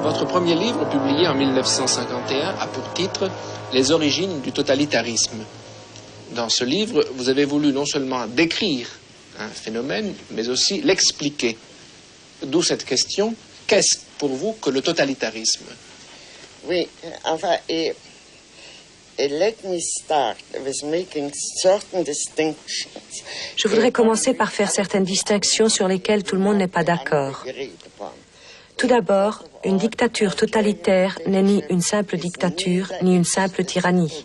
Votre premier livre, publié en 1951, a pour titre « Les origines du totalitarisme ». Dans ce livre, vous avez voulu non seulement décrire un phénomène, mais aussi l'expliquer. D'où cette question, qu'est-ce pour vous que le totalitarisme? Oui, enfin, let me start with making certain distinctions. Je voudrais commencer par faire certaines distinctions sur lesquelles tout le monde n'est pas d'accord. Tout d'abord, une dictature totalitaire n'est ni une simple dictature, ni une simple tyrannie.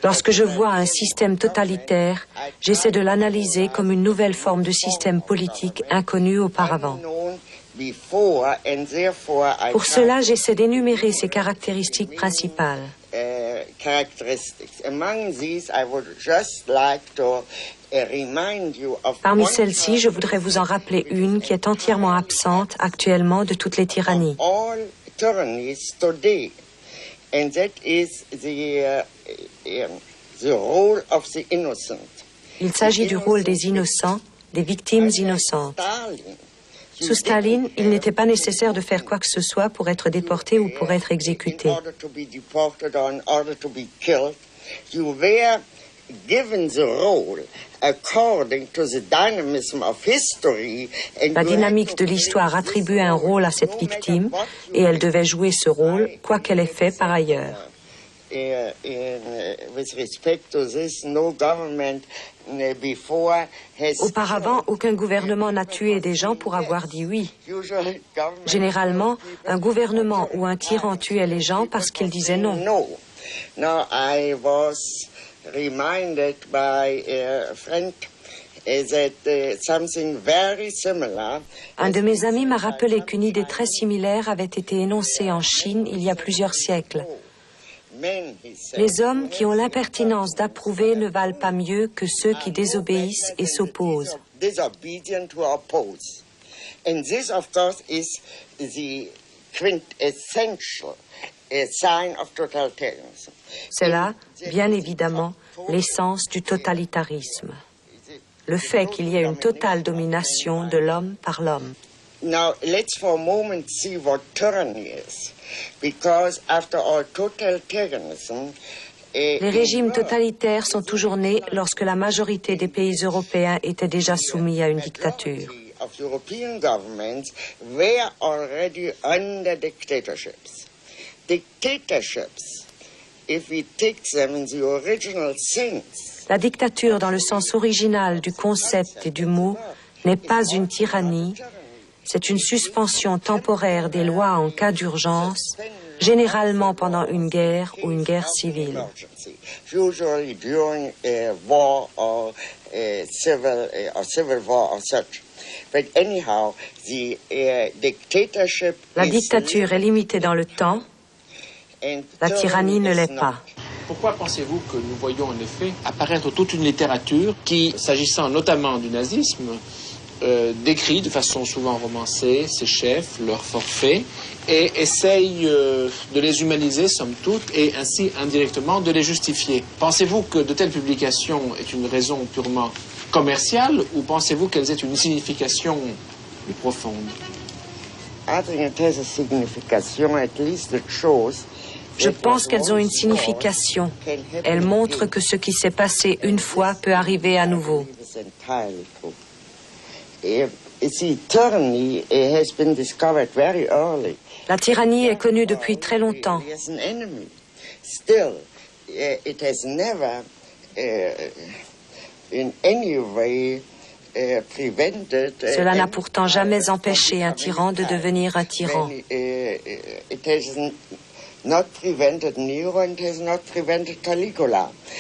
Lorsque je vois un système totalitaire, j'essaie de l'analyser comme une nouvelle forme de système politique inconnu auparavant. Pour cela, j'essaie d'énumérer ses caractéristiques principales. Parmi celles-ci, je voudrais vous en rappeler une qui est entièrement absente actuellement de toutes les tyrannies. Il s'agit du rôle des innocents, des victimes innocentes. Sous Staline, il n'était pas nécessaire de faire quoi que ce soit pour être déporté ou pour être exécuté. La dynamique de l'histoire attribuait un rôle à cette victime et elle devait jouer ce rôle, quoi qu'elle ait fait par ailleurs. Auparavant, aucun gouvernement n'a tué des gens pour avoir dit oui. Généralement, un gouvernement ou un tyran tuait les gens parce qu'ils disaient non. Un de mes amis m'a rappelé qu'une idée très similaire avait été énoncée en Chine il y a plusieurs siècles. Les hommes qui ont l'impertinence d'approuver ne valent pas mieux que ceux qui désobéissent et s'opposent. C'est là, bien évidemment, l'essence du totalitarisme. Le fait qu'il y ait une totale domination de l'homme par l'homme. Now, let's for a moment see what tyranny is. Because after all totalitarianism, les régimes totalitaires sont toujours nés lorsque la majorité des pays européens étaient déjà soumis à une dictature. La dictature, dans le sens original du concept et du mot, n'est pas une tyrannie. C'est une suspension temporaire des lois en cas d'urgence, généralement pendant une guerre ou une guerre civile. La dictature est limitée dans le temps, la tyrannie ne l'est pas. Pourquoi pensez-vous que nous voyons en effet apparaître toute une littérature qui, s'agissant notamment du nazisme, décrit de façon souvent romancée ses chefs, leurs forfaits, et essaye de les humaniser, somme toute, et ainsi indirectement de les justifier. Pensez-vous que de telles publications aient une raison purement commerciale, ou pensez-vous qu'elles aient une signification plus profonde? Je pense qu'elles ont une signification. Elles montrent que ce qui s'est passé une fois peut arriver à nouveau. La tyrannie est connue depuis très longtemps. Cela n'a pourtant jamais empêché un tyran de devenir un tyran.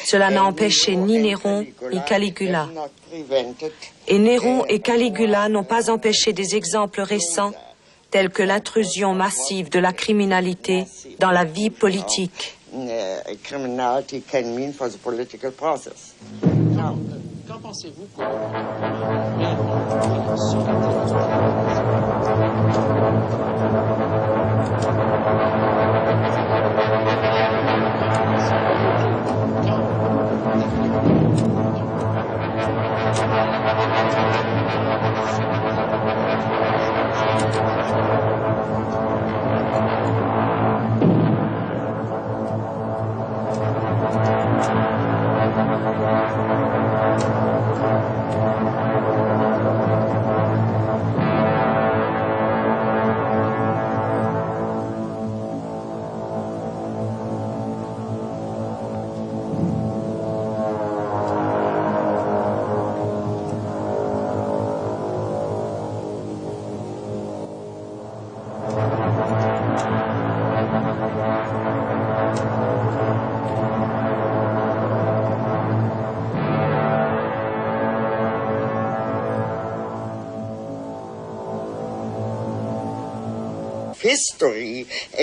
Cela n'a empêché ni Néron ni Caligula. Et Néron et Caligula n'ont pas empêché des exemples récents tels que l'intrusion massive de la criminalité dans la vie politique. Qu'en pensez-vous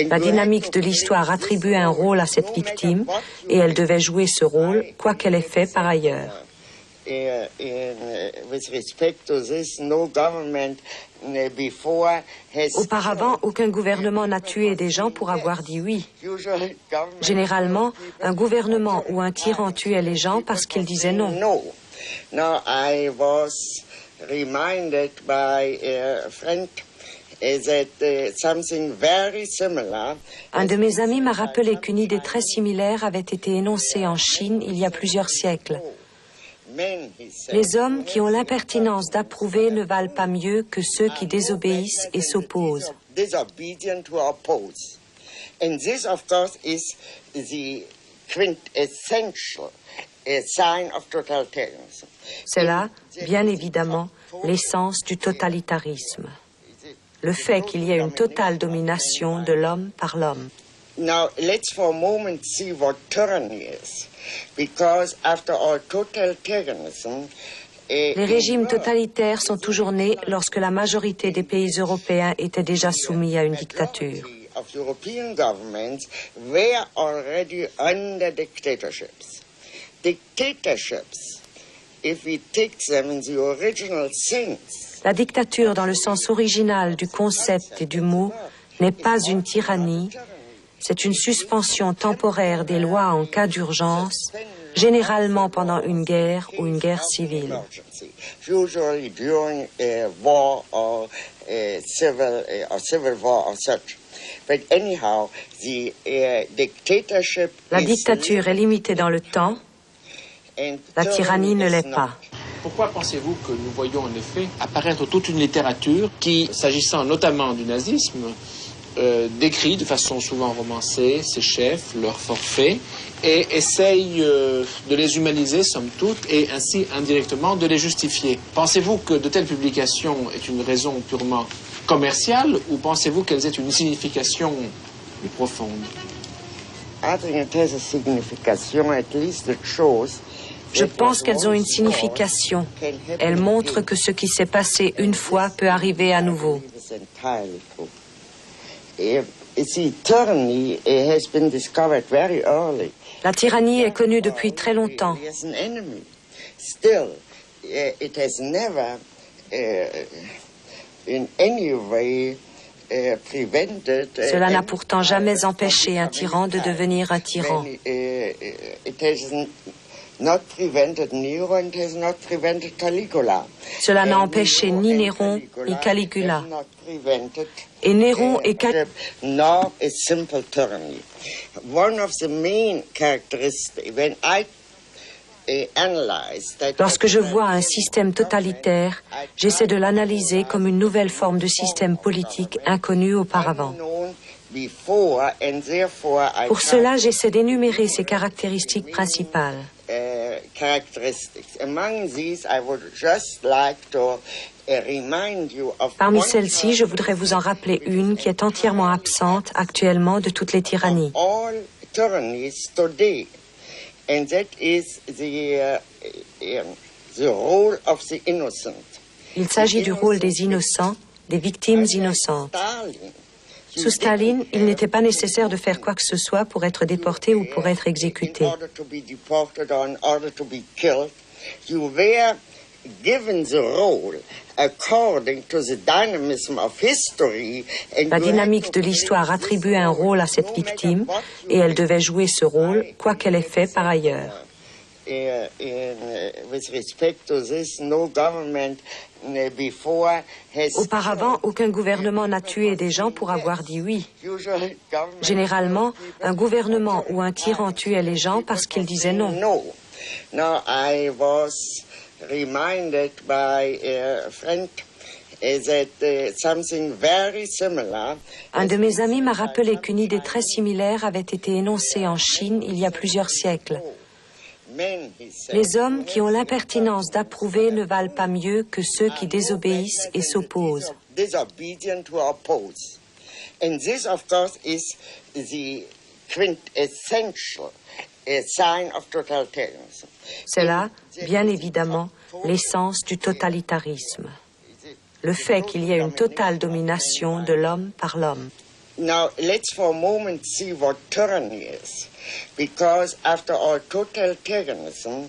La dynamique de l'histoire attribue un rôle à cette victime et elle devait jouer ce rôle, quoi qu'elle ait fait par ailleurs. Auparavant, aucun gouvernement n'a tué des gens pour avoir dit oui. Généralement, un gouvernement ou un tyran tuait les gens parce qu'ils disaient non. Now I was reminded by a friend that something very similar. Un de mes amis m'a rappelé qu'une idée très similaire avait été énoncée en Chine il y a plusieurs siècles. Les hommes qui ont l'impertinence d'approuver ne valent pas mieux que ceux qui désobéissent et s'opposent. And this, of course, is the quintessential sign of totalitarianism. C'est là, bien évidemment, l'essence du totalitarisme. Le fait qu'il y ait une totale domination de l'homme par l'homme. Now, let's for a moment see what tyranny is. Because after all, totalitarianism, les régimes totalitaires sont toujours nés lorsque la majorité des pays européens étaient déjà soumis à une dictature. Of European governments were already under dictatorships. Dictatorships, if we take them in the original sense. La dictature, dans le sens original du concept et du mot, n'est pas une tyrannie, c'est une suspension temporaire des lois en cas d'urgence, généralement pendant une guerre ou une guerre civile. Usually during a war or a civil war or such. But anyhow, the dictatorship La dictature est limitée dans le temps, la tyrannie ne l'est pas. Pourquoi pensez-vous que nous voyons en effet apparaître toute une littérature qui, s'agissant notamment du nazisme, décrit de façon souvent romancée ses chefs, leurs forfaits, et essaye de les humaniser, somme toute, et ainsi indirectement de les justifier? Pensez-vous que de telles publications est une raison purement commerciale, ou pensez-vous qu'elles aient une signification plus profonde? I think it has a signification, at least it shows. Je pense qu'elles ont une signification. Elles montrent que ce qui s'est passé une fois peut arriver à nouveau. La tyrannie est connue depuis très longtemps. Cela n'a pourtant jamais empêché un tyran de devenir un tyran. Cela n'a empêché ni Néron ni Caligula. Et Néron et Caligula. Lorsque je vois un système totalitaire, j'essaie de l'analyser comme une nouvelle forme de système politique inconnue auparavant. Pour cela, j'essaie d'énumérer ses caractéristiques principales. Parmi celles-ci, je voudrais vous en rappeler une qui est entièrement absente actuellement de toutes les tyrannies. And that is the role of the innocent. Il s'agit du rôle des innocents, des victimes innocentes. Sous Staline, il n'était pas nécessaire de faire quoi que ce soit pour être déporté ou pour être exécuté. La dynamique de l'histoire attribue un rôle à cette victime et elle devait jouer ce rôle, quoi qu'elle ait fait par ailleurs. with respect to this, no government before has... Auparavant, aucun gouvernement n'a tué des gens pour avoir dit oui. Généralement, un gouvernement ou un tyran tuait les gens parce qu'ils disaient non. Now, I was reminded by a friend that something very similar. Un de mes amis m'a rappelé qu'une idée très similaire avait été énoncée en Chine il y a plusieurs siècles. Les hommes qui ont l'impertinence d'approuver ne valent pas mieux que ceux qui désobéissent et s'opposent. And this, of course, is the quintessential sign of totalitarianism. C'est là, bien évidemment, l'essence du totalitarisme. Le fait qu'il y ait une totale domination de l'homme par l'homme. Now, let's for a moment see what tyranny is. Because after all, totalitarianism...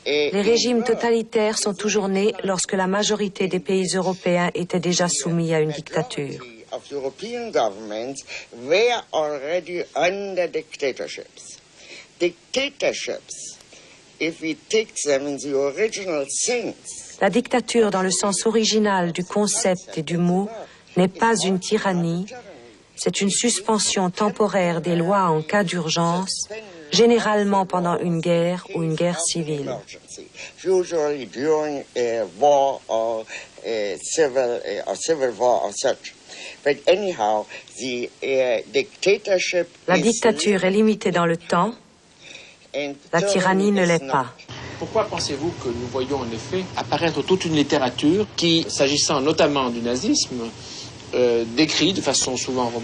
Les régimes totalitaires sont toujours nés lorsque la majorité des pays européens étaient déjà soumis à une dictature. Of European governments were already under dictatorships. Dictatorships, if we take them in the original sense. La dictature, dans le sens original du concept et du mot, n'est pas une tyrannie, c'est une suspension temporaire des lois en cas d'urgence, généralement pendant une guerre ou une guerre civile. Usually during a war or a civil war or such. But anyhow, the dictatorship La dictature est limitée dans le temps, la tyrannie ne l'est pas. Pourquoi pensez-vous que nous voyons en effet apparaître toute une littérature qui, s'agissant notamment du nazisme, décrit de façon souvent romanesque